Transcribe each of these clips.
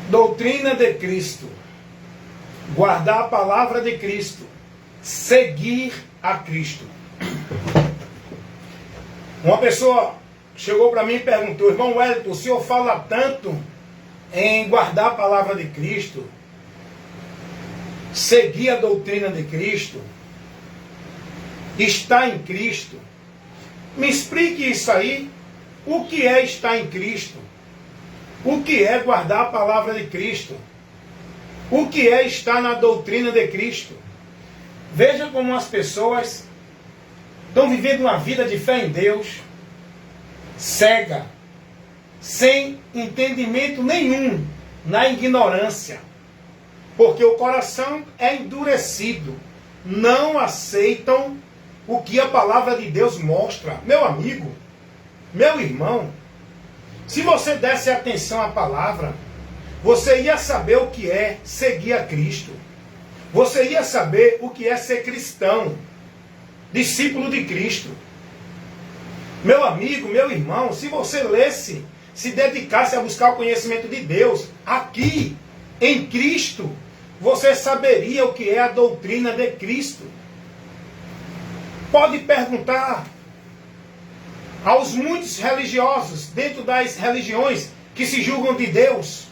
Doutrina de Cristo. Guardar a palavra de Cristo. Seguir a Cristo. Uma pessoa chegou para mim e perguntou: irmão Wellington, o senhor fala tanto em guardar a palavra de Cristo, seguir a doutrina de Cristo, estar em Cristo. Me explique isso aí. O que é estar em Cristo? O que é guardar a palavra de Cristo? O que é estar na doutrina de Cristo? Veja como as pessoas estão vivendo uma vida de fé em Deus, cega, sem entendimento nenhum, na ignorância, porque o coração é endurecido, não aceitam o que a palavra de Deus mostra. Meu amigo, meu irmão, se você desse atenção à palavra, você ia saber o que é seguir a Cristo. Você ia saber o que é ser cristão, discípulo de Cristo. Meu amigo, meu irmão, se você lesse, se dedicasse a buscar o conhecimento de Deus, aqui, em Cristo, você saberia o que é a doutrina de Cristo. Pode perguntar aos muitos religiosos, dentro das religiões que se julgam de Deus,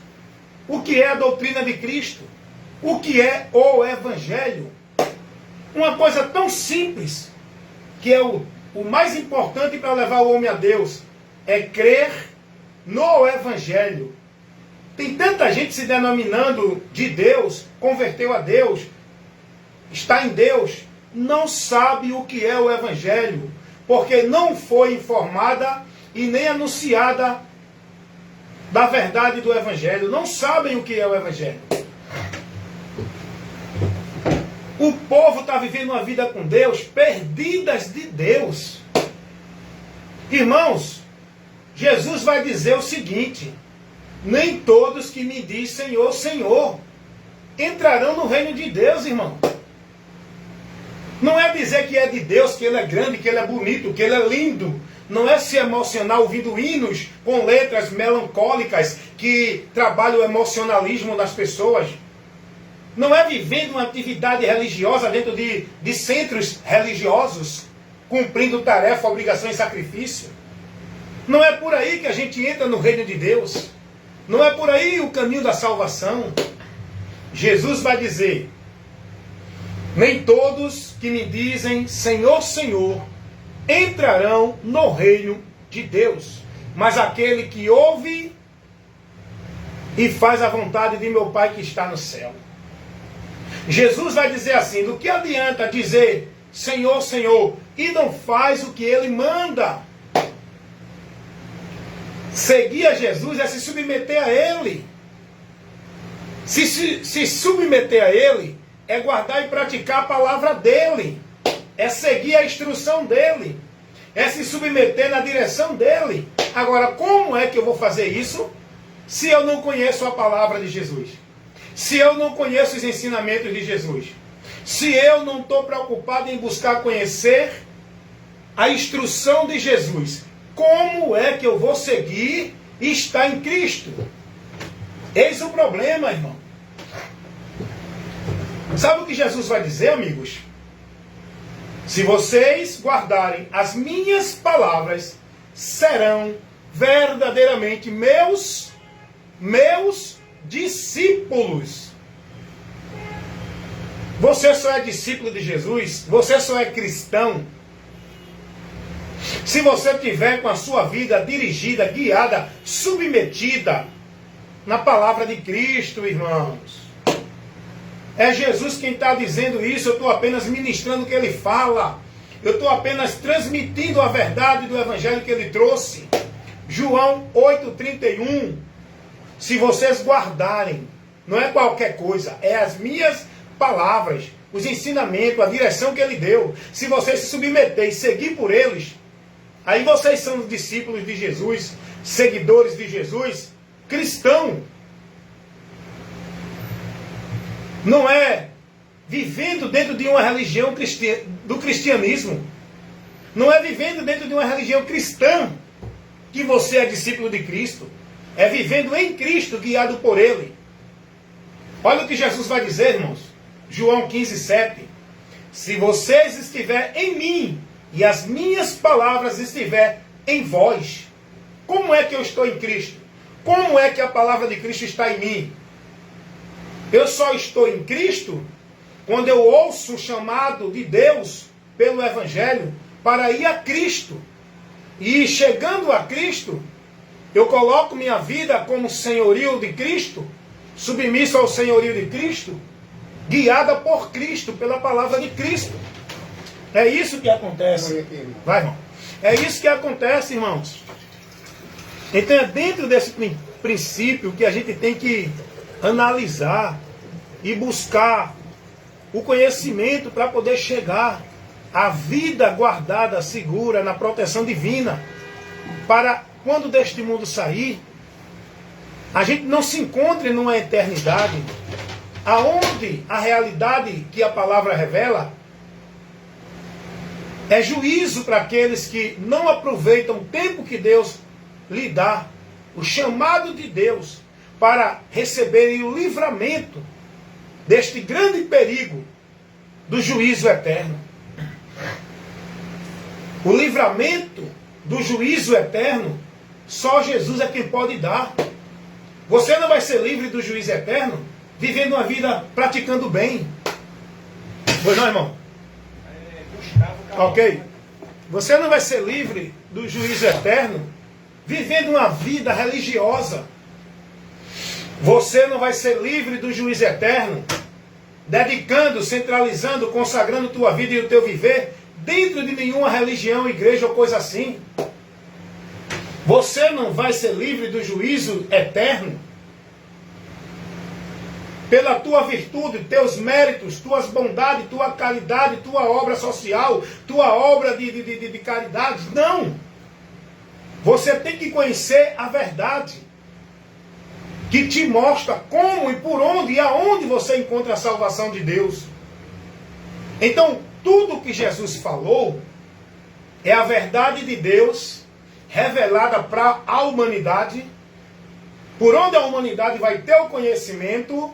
o que é a doutrina de Cristo, o que é o Evangelho. Uma coisa tão simples, que é o mais importante para levar o homem a Deus, é crer no Evangelho. Tem tanta gente se denominando de Deus, converteu a Deus, está em Deus, não sabe o que é o Evangelho, porque não foi informada e nem anunciada da verdade do Evangelho. Não sabem o que é o Evangelho. O povo está vivendo uma vida com Deus, perdidas de Deus. Irmãos, Jesus vai dizer o seguinte: nem todos que me dizem Senhor, Senhor, entrarão no reino de Deus, irmão. Não é dizer que é de Deus, que Ele é grande, que Ele é bonito, que Ele é lindo. Não é se emocionar ouvindo hinos com letras melancólicas que trabalham o emocionalismo das pessoas. Não é vivendo uma atividade religiosa dentro de centros religiosos, cumprindo tarefa, obrigação e sacrifício. Não é por aí que a gente entra no reino de Deus. Não é por aí o caminho da salvação. Jesus vai dizer: nem todos que me dizem Senhor, Senhor, entrarão no reino de Deus, mas aquele que ouve e faz a vontade de meu Pai que está no céu. Jesus vai dizer assim: do que adianta dizer Senhor, Senhor, e não faz o que Ele manda? Seguir a Jesus é se submeter a Ele. Se submeter a Ele é guardar e praticar a palavra dEle. É seguir a instrução dEle. É se submeter na direção dEle. Agora, como é que eu vou fazer isso se eu não conheço a palavra de Jesus? Se eu não conheço os ensinamentos de Jesus? Se eu não estou preocupado em buscar conhecer a instrução de Jesus? Como é que eu vou seguir e estar em Cristo? Eis o problema, irmão. Sabe o que Jesus vai dizer, amigos? Se vocês guardarem as minhas palavras, serão verdadeiramente meus discípulos. Você só é discípulo de Jesus, você só é cristão, se você tiver com a sua vida dirigida, guiada, submetida na palavra de Cristo, irmãos. É Jesus quem está dizendo isso. Eu estou apenas ministrando o que Ele fala. Eu estou apenas transmitindo a verdade do Evangelho que Ele trouxe. João 8,31. Se vocês guardarem, não é qualquer coisa, é as minhas palavras, os ensinamentos, a direção que Ele deu. Se vocês se submeterem e seguir por eles, aí vocês são os discípulos de Jesus, seguidores de Jesus, cristão. Não é vivendo dentro de uma religião do cristianismo. Não é vivendo dentro de uma religião cristã que você é discípulo de Cristo. É vivendo em Cristo, guiado por Ele. Olha o que Jesus vai dizer, irmãos. João 15:7. Se vocês estiverem em mim e as minhas palavras estiverem em vós. Como é que eu estou em Cristo? Como é que a palavra de Cristo está em mim? Eu só estou em Cristo quando eu ouço o chamado de Deus pelo Evangelho para ir a Cristo. E chegando a Cristo, eu coloco minha vida como senhorio de Cristo, submisso ao senhorio de Cristo, guiada por Cristo, pela palavra de Cristo. É isso que acontece. Vai, irmão. É isso que acontece, irmãos. Então é dentro desse princípio que a gente tem que analisar e buscar o conhecimento para poder chegar à vida guardada, segura, na proteção divina, para quando deste mundo sair, a gente não se encontre numa eternidade aonde a realidade que a palavra revela é juízo para aqueles que não aproveitam o tempo que Deus lhe dá, o chamado de Deus para receberem o livramento deste grande perigo do juízo eterno. O livramento do juízo eterno, só Jesus é quem pode dar. Você não vai ser livre do juízo eterno vivendo uma vida praticando bem. Pois não, irmão? Ok? Você não vai ser livre do juízo eterno vivendo uma vida religiosa. Você não vai ser livre do juízo eterno dedicando, centralizando, consagrando tua vida e o teu viver dentro de nenhuma religião, igreja ou coisa assim. Você não vai ser livre do juízo eterno pela tua virtude, teus méritos, tuas bondades, tua caridade, tua obra social, tua obra de caridade. Não! Você tem que conhecer a verdade, que te mostra como e por onde e aonde você encontra a salvação de Deus. Então, tudo que Jesus falou é a verdade de Deus revelada para a humanidade, por onde a humanidade vai ter o conhecimento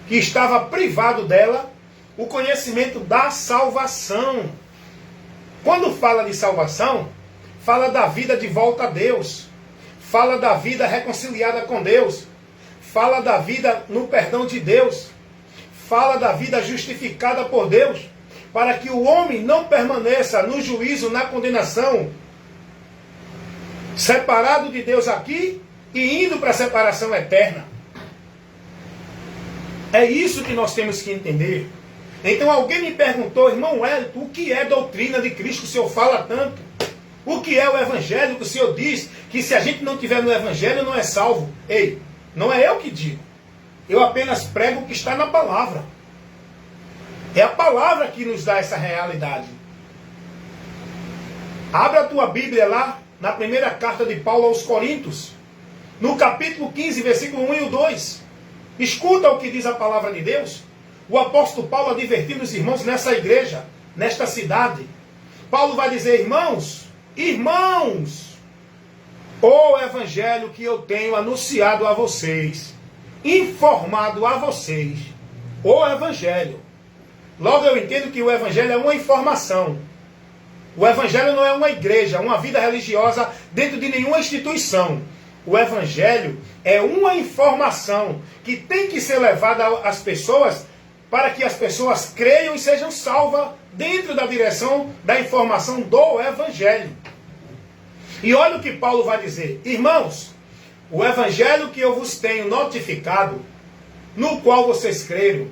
que estava privado dela, o conhecimento da salvação. Quando fala de salvação, fala da vida de volta a Deus, fala da vida reconciliada com Deus, fala da vida no perdão de Deus, fala da vida justificada por Deus, para que o homem não permaneça no juízo, na condenação, separado de Deus aqui e indo para a separação eterna. É isso que nós temos que entender. Então alguém me perguntou, irmão Wellington, o que é doutrina de Cristo que o senhor fala tanto? O que é o Evangelho que o senhor diz que se a gente não tiver no Evangelho não é salvo? Ei, não é eu que digo. Eu apenas prego o que está na palavra. É a palavra que nos dá essa realidade. Abra a tua Bíblia lá, na primeira carta de Paulo aos Coríntios, no capítulo 15, versículo 1 e o 2. Escuta o que diz a palavra de Deus. O apóstolo Paulo advertindo os irmãos nessa igreja, nesta cidade. Paulo vai dizer, irmãos, o evangelho que eu tenho anunciado a vocês, informado a vocês, o evangelho. Logo eu entendo que o evangelho é uma informação. O evangelho não é uma igreja, uma vida religiosa dentro de nenhuma instituição. O evangelho é uma informação que tem que ser levada às pessoas para que as pessoas creiam e sejam salvas dentro da direção da informação do evangelho. E olha o que Paulo vai dizer. Irmãos, o evangelho que eu vos tenho notificado, no qual vocês creram,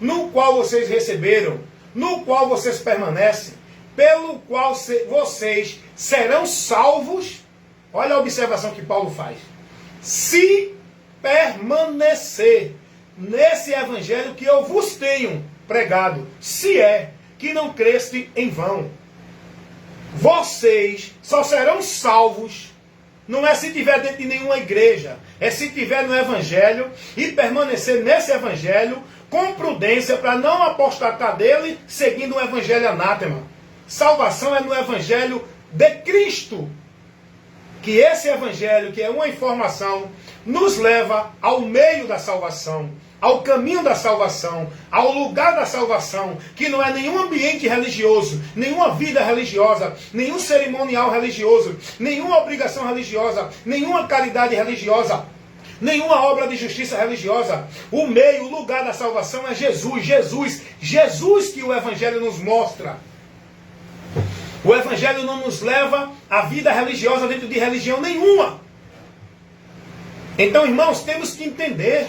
no qual vocês receberam, no qual vocês permanecem, pelo qual vocês serão salvos. Olha a observação que Paulo faz. Se permanecer nesse evangelho que eu vos tenho pregado, se é que não creste em vão. Vocês só serão salvos, não é se tiver dentro de nenhuma igreja, é se tiver no evangelho e permanecer nesse evangelho com prudência para não apostatar dele seguindo o evangelho anátema. Salvação é no evangelho de Cristo. Que esse evangelho, que é uma informação, nos leva ao meio da salvação, ao caminho da salvação, ao lugar da salvação, que não é nenhum ambiente religioso, nenhuma vida religiosa, nenhum cerimonial religioso, nenhuma obrigação religiosa, nenhuma caridade religiosa, nenhuma obra de justiça religiosa. O meio, o lugar da salvação é Jesus, Jesus que o Evangelho nos mostra. O Evangelho não nos leva à vida religiosa dentro de religião nenhuma. Então, irmãos, temos que entender.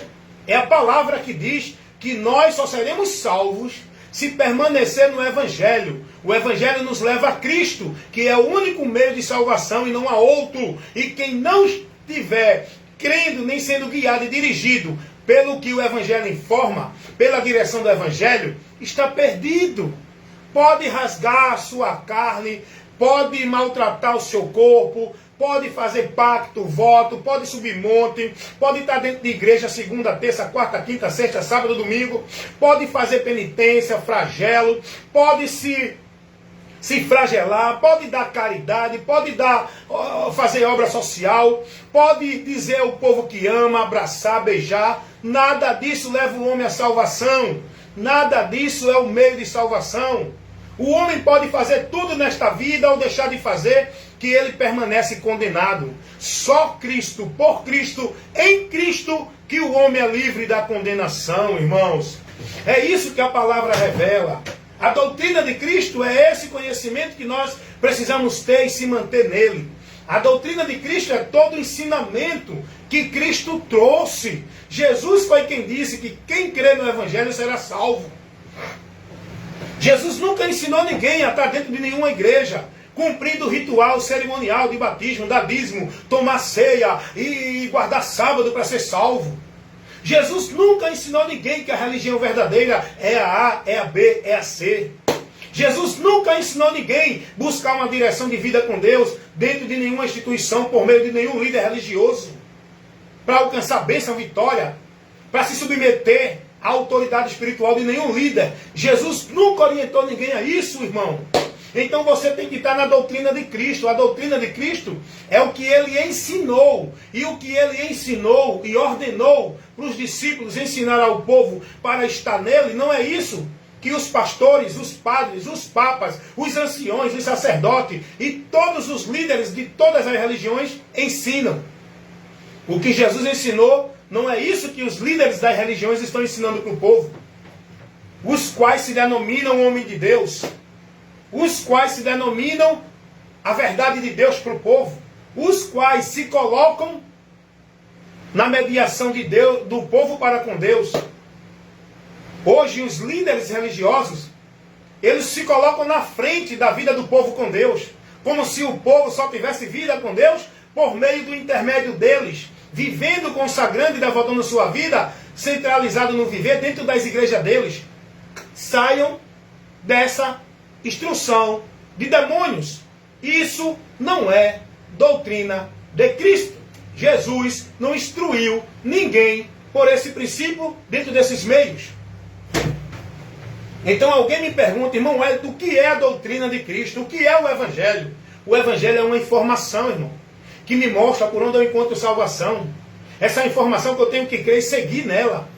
É a palavra que diz que nós só seremos salvos se permanecer no Evangelho. O Evangelho nos leva a Cristo, que é o único meio de salvação e não há outro. E quem não estiver crendo, nem sendo guiado e dirigido pelo que o Evangelho informa, pela direção do Evangelho, está perdido. Pode rasgar a sua carne, pode maltratar o seu corpo, pode fazer pacto, voto, pode subir monte, pode estar dentro de igreja segunda, terça, quarta, quinta, sexta, sábado, domingo, pode fazer penitência, flagelo, pode se flagelar, pode dar caridade, pode fazer obra social, pode dizer ao povo que ama, abraçar, beijar. Nada disso leva o homem à salvação. Nada disso é o meio de salvação. O homem pode fazer tudo nesta vida ou deixar de fazer, que ele permanece condenado. Só Cristo, por Cristo, em Cristo, que o homem é livre da condenação, irmãos. É isso que a palavra revela. A doutrina de Cristo é esse conhecimento que nós precisamos ter e se manter nele. A doutrina de Cristo é todo o ensinamento que Cristo trouxe. Jesus foi quem disse que quem crê no Evangelho será salvo. Jesus nunca ensinou ninguém a estar dentro de nenhuma igreja, cumprindo o ritual cerimonial de batismo, da dízimo, tomar ceia e guardar sábado para ser salvo. Jesus nunca ensinou ninguém que a religião verdadeira é a A, é a B, é a C. Jesus nunca ensinou ninguém buscar uma direção de vida com Deus dentro de nenhuma instituição, por meio de nenhum líder religioso, para alcançar bênção, vitória, para se submeter à autoridade espiritual de nenhum líder. Jesus nunca orientou ninguém a isso, irmão. Então você tem que estar na doutrina de Cristo. A doutrina de Cristo é o que ele ensinou. E o que ele ensinou e ordenou para os discípulos ensinar ao povo para estar nele, não é isso que os pastores, os padres, os papas, os anciões, os sacerdotes e todos os líderes de todas as religiões ensinam. O que Jesus ensinou não é isso que os líderes das religiões estão ensinando para o povo, os quais se denominam homem de Deus, os quais se denominam a verdade de Deus para o povo, os quais se colocam na mediação de Deus, do povo para com Deus. Hoje os líderes religiosos, eles se colocam na frente da vida do povo com Deus, como se o povo só tivesse vida com Deus por meio do intermédio deles, vivendo, consagrando e devotando sua vida, centralizado no viver dentro das igrejas deles. Saiam dessa instrução de demônios. Isso não é doutrina de Cristo. Jesus não instruiu ninguém por esse princípio dentro desses meios. Então alguém me pergunta, irmão Hélio, o que é a doutrina de Cristo? O que é o Evangelho? O Evangelho é uma informação, irmão, que me mostra por onde eu encontro salvação. Essa informação que eu tenho que crer e seguir nela,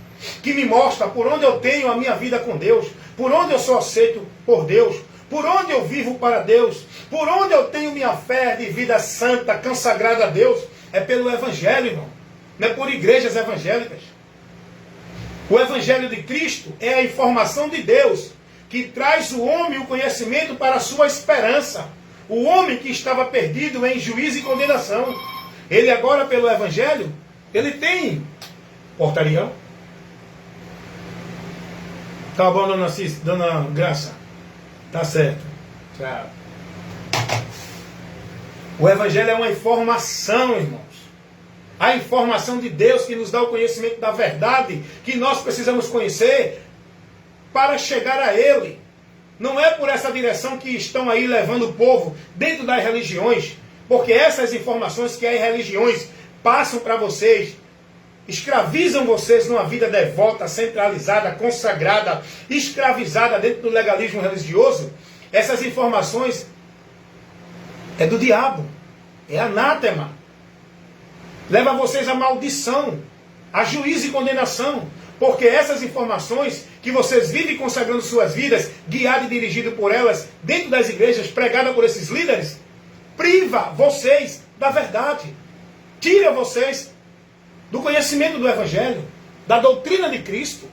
que me mostra por onde eu tenho a minha vida com Deus, por onde eu sou aceito por Deus, por onde eu vivo para Deus, por onde eu tenho minha fé de vida santa, consagrada a Deus. É pelo Evangelho, irmão. Não é por igrejas evangélicas. O Evangelho de Cristo é a informação de Deus que traz o homem o conhecimento para a sua esperança. O homem que estava perdido em juízo e condenação. Ele agora, pelo Evangelho, ele tem portaria. Tá bom, dona Graça? Tá certo. Tchau. O Evangelho é uma informação, irmãos. A informação de Deus que nos dá o conhecimento da verdade que nós precisamos conhecer para chegar a Ele. Não é por essa direção que estão aí levando o povo dentro das religiões, porque essas informações que as religiões passam para vocês, escravizam vocês numa vida devota, centralizada, consagrada, escravizada dentro do legalismo religioso. Essas informações é do diabo, é anátema. Leva vocês à maldição, a juízo e condenação. Porque essas informações que vocês vivem consagrando suas vidas, guiado e dirigido por elas, dentro das igrejas, pregada por esses líderes, priva vocês da verdade. Tira vocês do conhecimento do Evangelho, da doutrina de Cristo.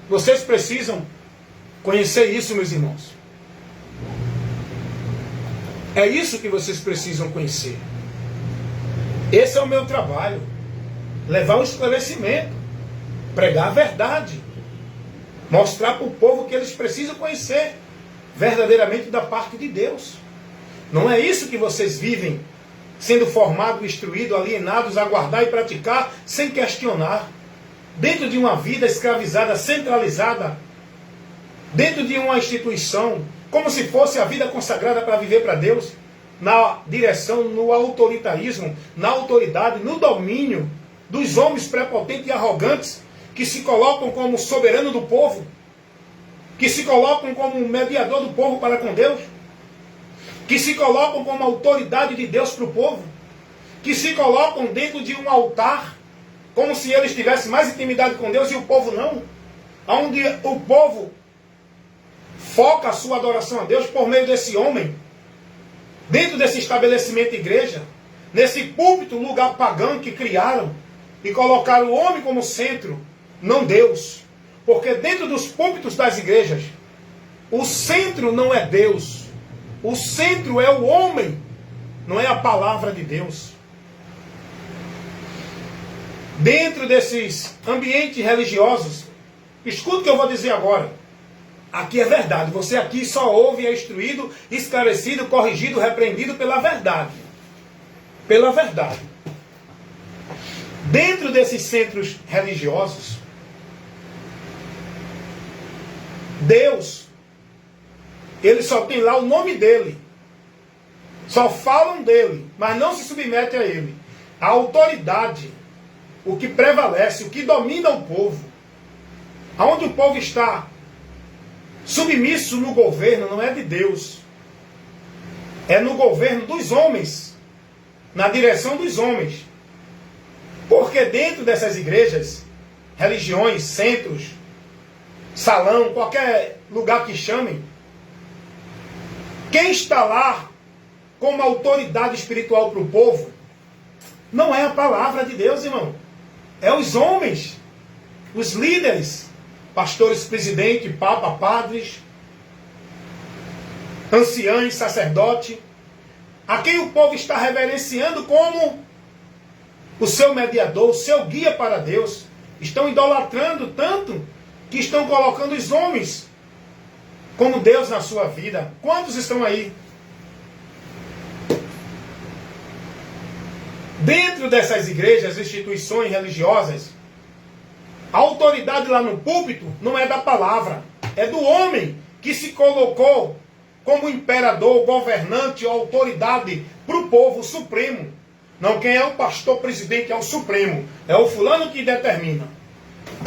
Vocês precisam conhecer isso, meus irmãos. É isso que vocês precisam conhecer. Esse é o meu trabalho. Levar o esclarecimento. Pregar a verdade. Mostrar para o povo que eles precisam conhecer verdadeiramente da parte de Deus. Não é isso que vocês vivem, sendo formados, instruídos, alienados, a guardar e praticar, sem questionar. Dentro de uma vida escravizada, centralizada, dentro de uma instituição, como se fosse a vida consagrada para viver para Deus, na direção, no autoritarismo, na autoridade, no domínio dos homens prepotentes e arrogantes, que se colocam como soberano do povo, que se colocam como mediador do povo para com Deus, que se colocam como autoridade de Deus para o povo, que se colocam dentro de um altar, como se eles tivessem mais intimidade com Deus e o povo não, onde o povo foca a sua adoração a Deus por meio desse homem, dentro desse estabelecimento de igreja, nesse púlpito, lugar pagão que criaram, e colocaram o homem como centro, não Deus. Porque dentro dos púlpitos das igrejas, o centro não é Deus, o centro é o homem, não é a palavra de Deus. Dentro desses ambientes religiosos, escuta o que eu vou dizer agora. Aqui é verdade. Você aqui só ouve e é instruído, esclarecido, corrigido, repreendido pela verdade. Pela verdade. Dentro desses centros religiosos, Deus, ele só tem lá o nome dele. Só falam dele, mas não se submetem a ele. A autoridade, o que prevalece, o que domina o povo, aonde o povo está submisso no governo, não é de Deus. É no governo dos homens, na direção dos homens. Porque dentro dessas igrejas, religiões, centros, salão, qualquer lugar que chamem, quem está lá como autoridade espiritual para o povo, não é a palavra de Deus, irmão. É os homens, os líderes, pastores, presidente, papa, padres, anciãos, sacerdote, a quem o povo está reverenciando como o seu mediador, o seu guia para Deus. Estão idolatrando tanto que estão colocando os homens como Deus na sua vida. Quantos estão aí? Dentro dessas igrejas, instituições religiosas, a autoridade lá no púlpito não é da palavra, é do homem que se colocou como imperador, governante, autoridade para o povo supremo. Não quem é o pastor presidente, é o supremo. É o fulano que determina.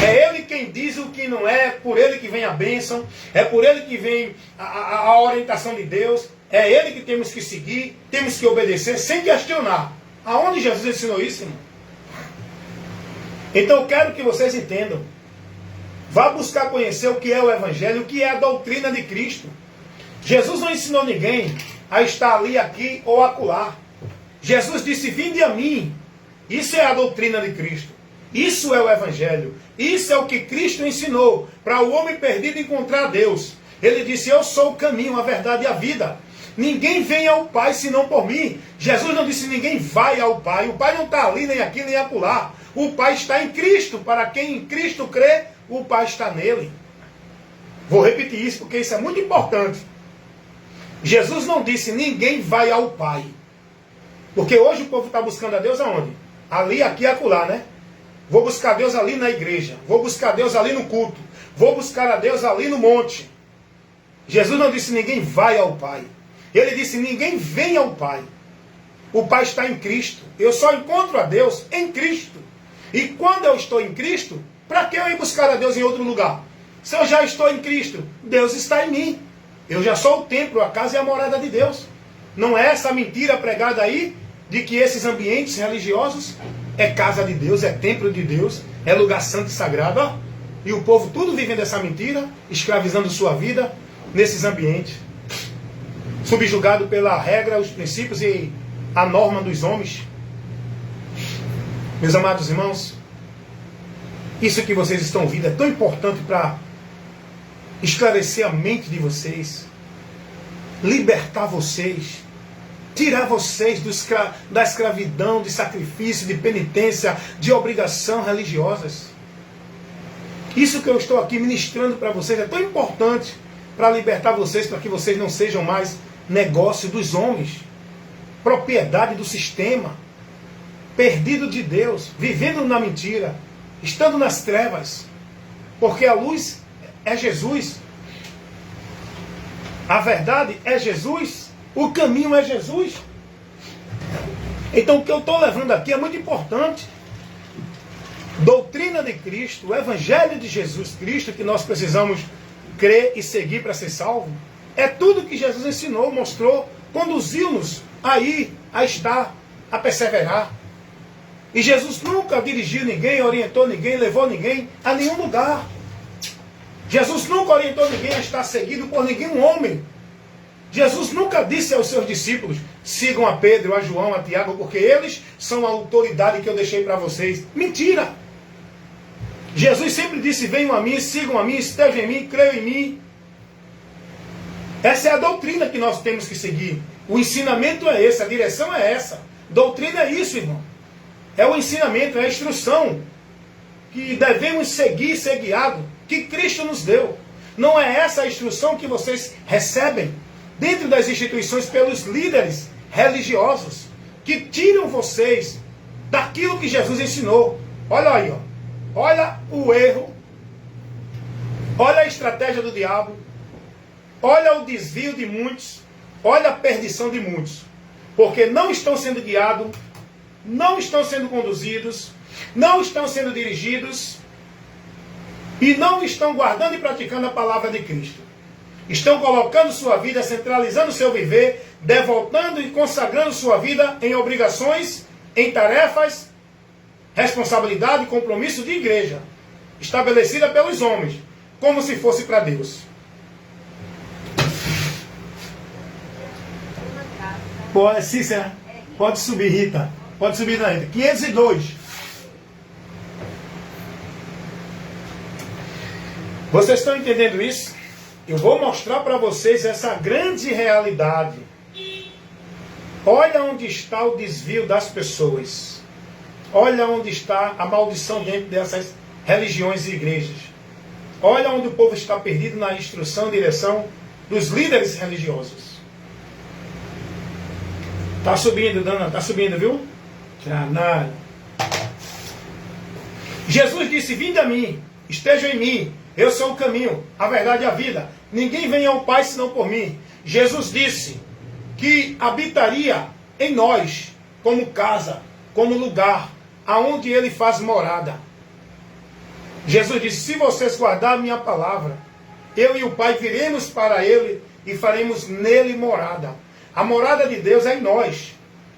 É ele quem diz o que não é, por ele que vem a bênção, é por ele que vem a orientação de Deus, é ele que temos que seguir, temos que obedecer sem questionar. Aonde Jesus ensinou isso, irmão? Então eu quero que vocês entendam. Vá buscar conhecer o que é o Evangelho, o que é a doutrina de Cristo. Jesus não ensinou ninguém a estar ali, aqui ou acolá. Jesus disse, vinde a mim. Isso é a doutrina de Cristo. Isso é o Evangelho. Isso é o que Cristo ensinou para o homem perdido encontrar Deus. Ele disse, eu sou o caminho, a verdade e a vida. Ninguém vem ao Pai senão por mim. Jesus não disse ninguém vai ao Pai. O Pai não está ali, nem aqui, nem acolá. O Pai está em Cristo. Para quem em Cristo crê, o Pai está nele. Vou repetir isso porque isso é muito importante. Jesus não disse ninguém vai ao Pai. Porque hoje o povo está buscando a Deus aonde? Ali, aqui e acolá, né? Vou buscar Deus ali na igreja. Vou buscar Deus ali no culto. Vou buscar a Deus ali no monte. Jesus não disse ninguém vai ao Pai. Ele disse ninguém vem ao Pai. O Pai está em Cristo. Eu só encontro a Deus em Cristo. E quando eu estou em Cristo, para que eu ir buscar a Deus em outro lugar? Se eu já estou em Cristo, Deus está em mim. Eu já sou o templo, a casa e a morada de Deus. Não é essa mentira pregada aí, de que esses ambientes religiosos é casa de Deus, é templo de Deus, é lugar santo e sagrado. Ó. E o povo tudo vivendo essa mentira, escravizando sua vida nesses ambientes. Subjugado pela regra, os princípios e a norma dos homens. Meus amados irmãos, isso que vocês estão ouvindo é tão importante para esclarecer a mente de vocês, libertar vocês, tirar vocês da escravidão, de sacrifício, de penitência, de obrigação religiosas. Isso que eu estou aqui ministrando para vocês é tão importante para libertar vocês, para que vocês não sejam mais negócio dos homens, propriedade do sistema, perdido de Deus, vivendo na mentira, estando nas trevas, porque a luz é Jesus, a verdade é Jesus, o caminho é Jesus. Então o que eu estou levando aqui é muito importante. Doutrina de Cristo, o Evangelho de Jesus Cristo, que nós precisamos crer e seguir para ser salvo, é tudo que Jesus ensinou, mostrou, conduziu-nos aí a estar, a perseverar. E Jesus nunca dirigiu ninguém, orientou ninguém, levou ninguém a nenhum lugar. Jesus nunca orientou ninguém a estar seguido por nenhum homem. Jesus nunca disse aos seus discípulos, sigam a Pedro, a João, a Tiago, porque eles são a autoridade que eu deixei para vocês. Mentira! Jesus sempre disse, venham a mim, sigam a mim, estejam em mim, creiam em mim. Essa é a doutrina que nós temos que seguir. O ensinamento é esse, a direção é essa. Doutrina é isso, irmão. É o ensinamento, é a instrução que devemos seguir, ser guiado, que Cristo nos deu. Não é essa a instrução que vocês recebem dentro das instituições pelos líderes religiosos, que tiram vocês daquilo que Jesus ensinou. Olha aí, ó. Olha o erro, olha a estratégia do diabo, olha o desvio de muitos, olha a perdição de muitos, porque não estão sendo guiados, não estão sendo conduzidos, não estão sendo dirigidos e não estão guardando e praticando a palavra de Cristo. Estão colocando sua vida, centralizando seu viver, devotando e consagrando sua vida em obrigações, em tarefas, responsabilidade e compromisso de igreja, estabelecida pelos homens, como se fosse para Deus. Pode, Cícera, pode subir, Rita. Pode subir na Rita. 502. Vocês estão entendendo isso? Eu vou mostrar para vocês essa grande realidade. Olha onde está o desvio das pessoas. Olha onde está a maldição dentro dessas religiões e igrejas. Olha onde o povo está perdido na instrução e direção dos líderes religiosos. Está subindo, Dana, está subindo, viu? Canalha. Jesus disse, vinde a mim, estejam em mim, eu sou o caminho, a verdade e a vida. Ninguém vem ao Pai senão por mim. Jesus disse que habitaria em nós como casa, como lugar, aonde Ele faz morada. Jesus disse, se vocês guardarem a minha palavra, eu e o Pai viremos para Ele e faremos nele morada. A morada de Deus é em nós.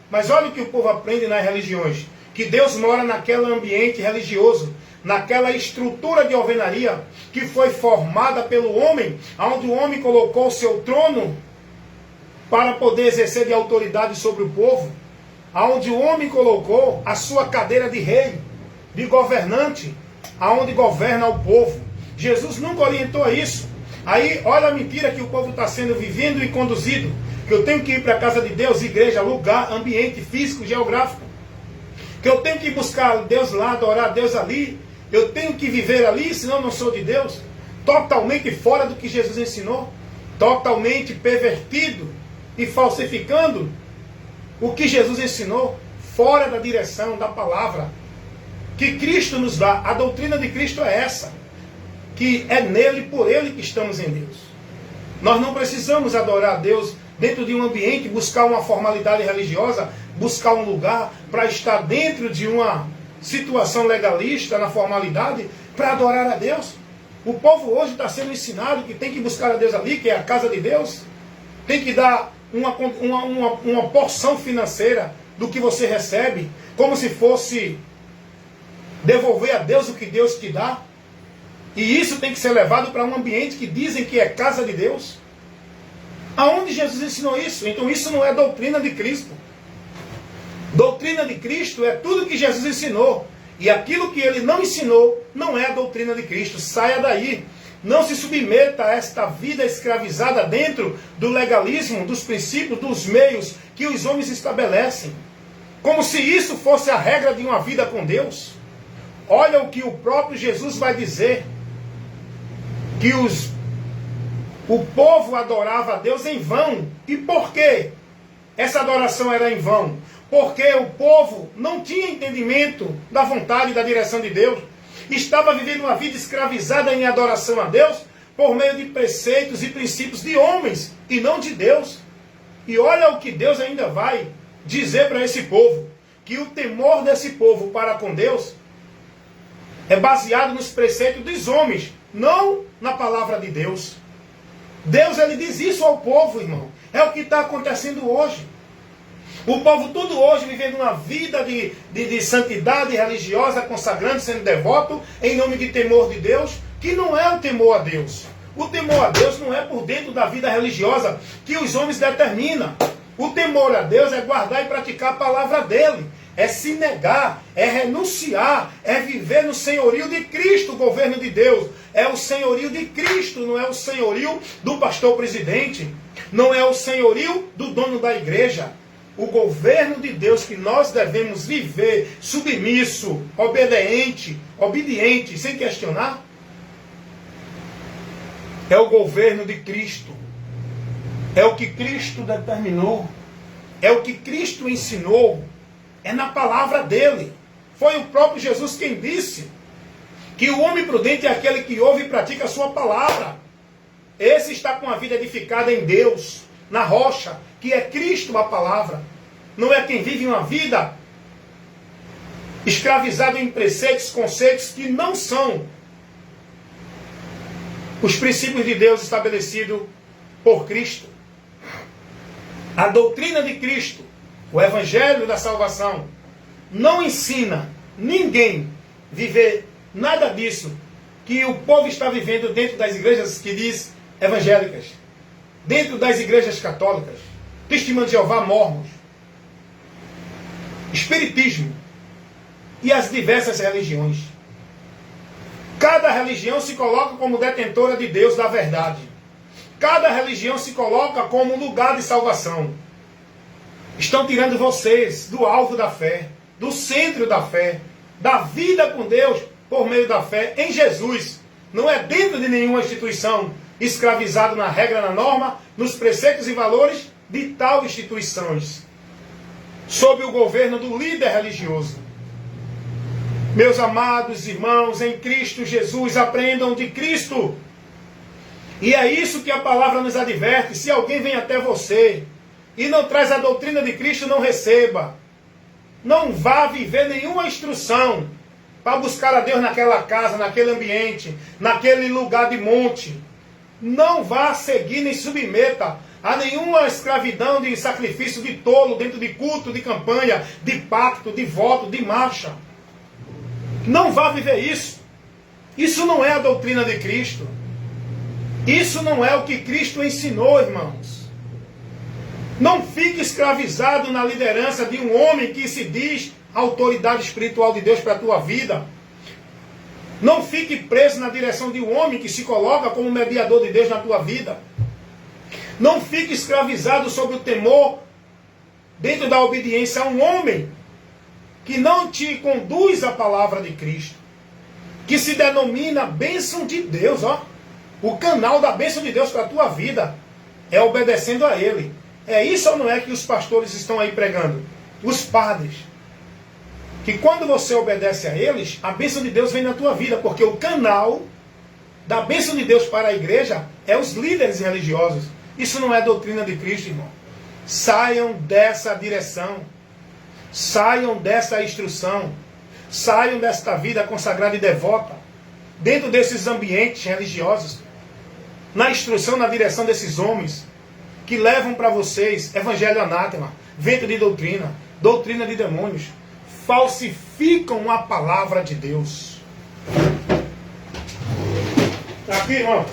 Mas olha o que o povo aprende nas religiões, que Deus mora naquele ambiente religioso, naquela estrutura de alvenaria que foi formada pelo homem, onde o homem colocou o seu trono para poder exercer de autoridade sobre o povo, aonde o homem colocou a sua cadeira de rei, de governante, aonde governa o povo. Jesus nunca orientou a isso. Aí, olha a mentira que o povo está sendo vivendo e conduzido, que eu tenho que ir para a casa de Deus, igreja, lugar, ambiente físico, geográfico, que eu tenho que buscar Deus lá, adorar a Deus ali, eu tenho que viver ali, senão eu não sou de Deus. Totalmente fora do que Jesus ensinou, totalmente pervertido e falsificando o que Jesus ensinou, fora da direção da palavra que Cristo nos dá. A doutrina de Cristo é essa, que é nele, por ele que estamos em Deus. Nós não precisamos adorar a Deus dentro de um ambiente, buscar uma formalidade religiosa, buscar um lugar para estar dentro de uma situação legalista, na formalidade, para adorar a Deus. O povo hoje está sendo ensinado que tem que buscar a Deus ali, que é a casa de Deus, tem que dar uma porção financeira do que você recebe, como se fosse devolver a Deus o que Deus te dá. E isso tem que ser levado para um ambiente que dizem que é casa de Deus. Aonde Jesus ensinou isso? Então isso não é doutrina de Cristo. Doutrina de Cristo é tudo que Jesus ensinou. E aquilo que ele não ensinou não é a doutrina de Cristo. Saia daí. Não se submeta a esta vida escravizada dentro do legalismo, dos princípios, dos meios que os homens estabelecem. Como se isso fosse a regra de uma vida com Deus. Olha o que o próprio Jesus vai dizer. Que o povo adorava a Deus em vão. E por quê? Essa adoração era em vão. Porque o povo não tinha entendimento da vontade e da direção de Deus. Estava vivendo uma vida escravizada em adoração a Deus por meio de preceitos e princípios de homens e não de Deus. E olha o que Deus ainda vai dizer para esse povo. Que o temor desse povo para com Deus é baseado nos preceitos dos homens, não na palavra de Deus. Deus, ele diz isso ao povo, irmão. É o que está acontecendo hoje. O povo todo hoje vivendo uma vida de santidade religiosa, consagrando, sendo devoto, em nome de temor de Deus, que não é o temor a Deus. O temor a Deus não é por dentro da vida religiosa que os homens determinam. O temor a Deus é guardar e praticar a palavra dele. É se negar, é renunciar, é viver no senhorio de Cristo, o governo de Deus. É o senhorio de Cristo, não é o senhorio do pastor presidente. Não é o senhorio do dono da igreja. O governo de Deus que nós devemos viver submisso, obediente, sem questionar, é o governo de Cristo. É o que Cristo determinou. É o que Cristo ensinou. É na palavra dele. Foi o próprio Jesus quem disse que o homem prudente é aquele que ouve e pratica a sua palavra. Esse está com a vida edificada em Deus, na rocha, que é Cristo a palavra. Não é quem vive uma vida escravizado em preceitos, conceitos que não são os princípios de Deus estabelecidos por Cristo. A doutrina de Cristo, o evangelho da salvação, não ensina ninguém viver nada disso que o povo está vivendo dentro das igrejas que diz evangélicas, dentro das igrejas católicas, Testemunho de Jeová, Mormons, Espiritismo e as diversas religiões. Cada religião se coloca como detentora de Deus, da verdade. Cada religião se coloca como lugar de salvação. Estão tirando vocês do alvo da fé, do centro da fé, da vida com Deus por meio da fé em Jesus. Não é dentro de nenhuma instituição, escravizado na regra, na norma, nos preceitos e valores de tal instituições, sob o governo do líder religioso. Meus amados irmãos, em Cristo Jesus, aprendam de Cristo. E é isso que a palavra nos adverte. Se alguém vem até você e não traz a doutrina de Cristo, não receba. Não vá viver nenhuma instrução para buscar a Deus naquela casa, naquele ambiente, naquele lugar de monte. Não vá seguir nem submeta a nenhuma escravidão de sacrifício de tolo dentro de culto, de campanha, de pacto, de voto, de marcha. Não vá viver isso. Isso não é a doutrina de Cristo. Isso não é o que Cristo ensinou, irmãos. Não fique escravizado na liderança de um homem que se diz autoridade espiritual de Deus para a tua vida. Não fique preso na direção de um homem que se coloca como mediador de Deus na tua vida. Não fique escravizado sob o temor, dentro da obediência a um homem que não te conduz à palavra de Cristo, que se denomina bênção de Deus, ó. O canal da bênção de Deus para a tua vida é obedecendo a Ele. É isso ou não é que os pastores estão aí pregando? Os padres. Que quando você obedece a eles, a bênção de Deus vem na tua vida, porque o canal da bênção de Deus para a igreja é os líderes religiosos. Isso não é doutrina de Cristo, irmão. Saiam dessa direção. Saiam dessa instrução. Saiam desta vida consagrada e devota. Dentro desses ambientes religiosos. Na instrução, na direção desses homens que levam para vocês evangelho anátema, vento de doutrina, doutrina de demônios. Falsificam a palavra de Deus. Aqui, irmão.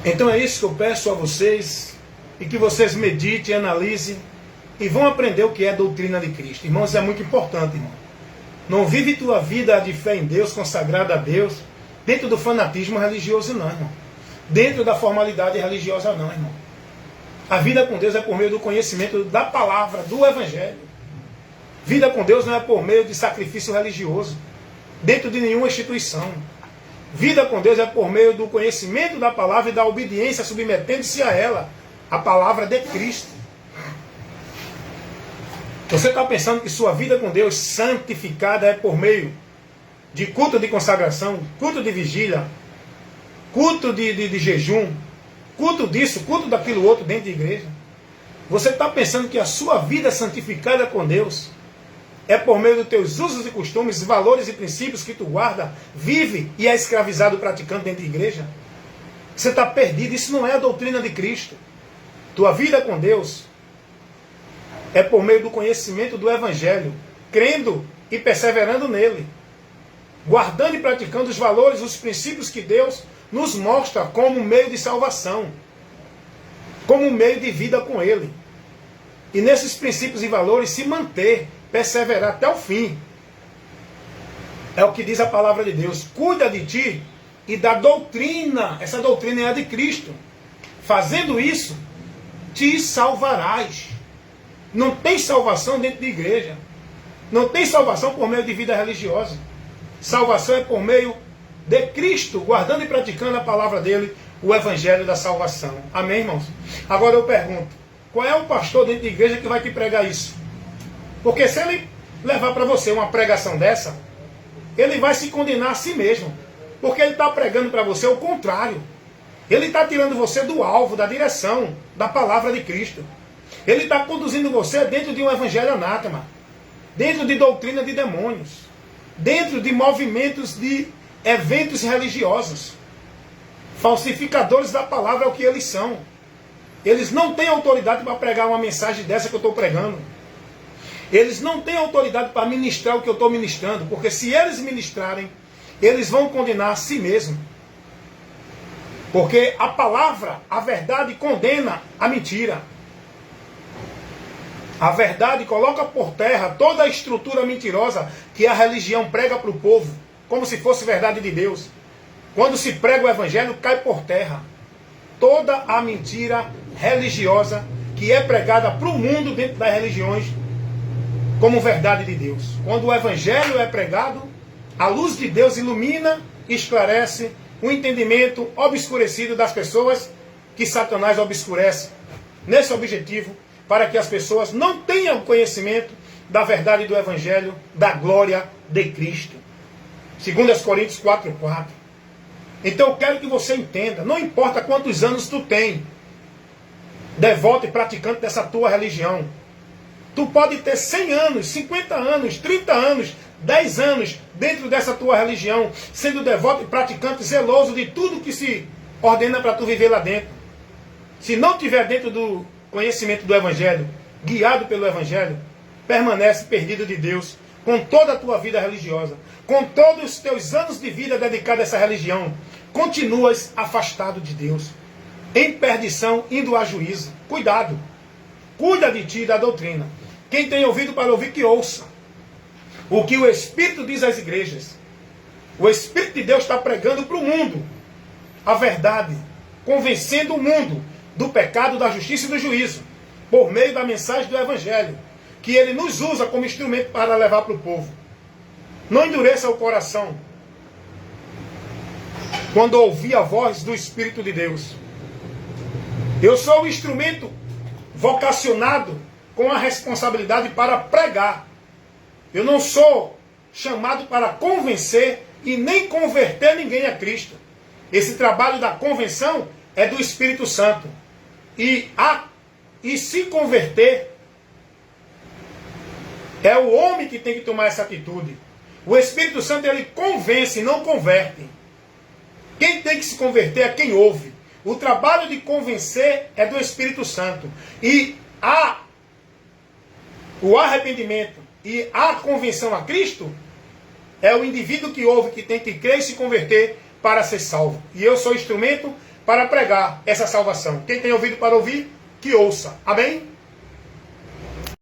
Então é isso que eu peço a vocês, e que vocês meditem, analisem, e vão aprender o que é a doutrina de Cristo. Irmãos, isso é muito importante, irmão. Não vive tua vida de fé em Deus, consagrada a Deus, dentro do fanatismo religioso, não, irmão. Dentro da formalidade religiosa, não, irmão. A vida com Deus é por meio do conhecimento da palavra, do Evangelho. Vida com Deus não é por meio de sacrifício religioso, dentro de nenhuma instituição. Vida com Deus é por meio do conhecimento da palavra e da obediência, submetendo-se a ela, a palavra de Cristo. Você está pensando que sua vida com Deus santificada é por meio de culto de consagração, culto de vigília, culto de jejum, culto disso, culto daquilo outro dentro da igreja? Você está pensando que a sua vida santificada com Deus é por meio dos teus usos e costumes, valores e princípios que tu guarda, vive e é escravizado praticando dentro da igreja? Você está perdido, isso não é a doutrina de Cristo. Tua vida com Deus é por meio do conhecimento do Evangelho, crendo e perseverando nele, guardando e praticando os valores, os princípios que Deus nos mostra como meio de salvação, como meio de vida com Ele. E nesses princípios e valores se manter, perseverar até o fim. É o que diz a palavra de Deus. Cuida de ti e da doutrina. Essa doutrina é a de Cristo. Fazendo isso, te salvarás. Não tem salvação dentro da igreja. Não tem salvação por meio de vida religiosa. Salvação é por meio de Cristo, guardando e praticando a palavra dele, o Evangelho da salvação. Amém, irmãos? Agora eu pergunto, qual é o pastor dentro da igreja que vai te pregar isso? Porque se ele levar para você uma pregação dessa, ele vai se condenar a si mesmo. Porque ele está pregando para você o contrário. Ele está tirando você do alvo, da direção, da palavra de Cristo. Ele está conduzindo você dentro de um evangelho anátema, dentro de doutrina de demônios, dentro de movimentos de eventos religiosos. Falsificadores da palavra é o que eles são. Eles não têm autoridade para pregar uma mensagem dessa que eu estou pregando. Eles não têm autoridade para ministrar o que eu estou ministrando, porque se eles ministrarem, eles vão condenar a si mesmos. Porque a palavra, a verdade, condena a mentira. A verdade coloca por terra toda a estrutura mentirosa que a religião prega para o povo, como se fosse verdade de Deus. Quando se prega o evangelho, cai por terra toda a mentira religiosa que é pregada para o mundo dentro das religiões como verdade de Deus. Quando o evangelho é pregado, a luz de Deus ilumina e esclarece o entendimento obscurecido das pessoas que Satanás obscurece nesse objetivo, para que as pessoas não tenham conhecimento da verdade do Evangelho, da glória de Cristo. 2 Coríntios 4:4. Então eu quero que você entenda, não importa quantos anos tu tem, devoto e praticante dessa tua religião. Tu pode ter 100 anos, 50 anos, 30 anos, 10 anos dentro dessa tua religião, sendo devoto e praticante zeloso de tudo que se ordena para tu viver lá dentro. Se não tiver dentro do conhecimento do Evangelho, guiado pelo Evangelho, permanece perdido de Deus, com toda a tua vida religiosa, com todos os teus anos de vida dedicado a essa religião, continuas afastado de Deus, em perdição, indo a juízo. Cuidado, cuida de ti e da doutrina. Quem tem ouvido para ouvir, que ouça o que o Espírito diz às igrejas. O Espírito de Deus está pregando para o mundo a verdade, convencendo o mundo do pecado, da justiça e do juízo, por meio da mensagem do Evangelho, que ele nos usa como instrumento para levar para o povo. Não endureça o coração quando ouvir a voz do Espírito de Deus. Eu sou o instrumento vocacionado com a responsabilidade para pregar. Eu não sou chamado para convencer e nem converter ninguém a Cristo. Esse trabalho da convenção é do Espírito Santo. E se converter, é o homem que tem que tomar essa atitude. O Espírito Santo, ele convence, não converte. Quem tem que se converter é quem ouve. O trabalho de convencer é do Espírito Santo. E O arrependimento e a convenção a Cristo é o indivíduo que ouve, que tem que crer e se converter para ser salvo. E eu sou instrumento para pregar essa salvação. Quem tem ouvido para ouvir, que ouça. Amém?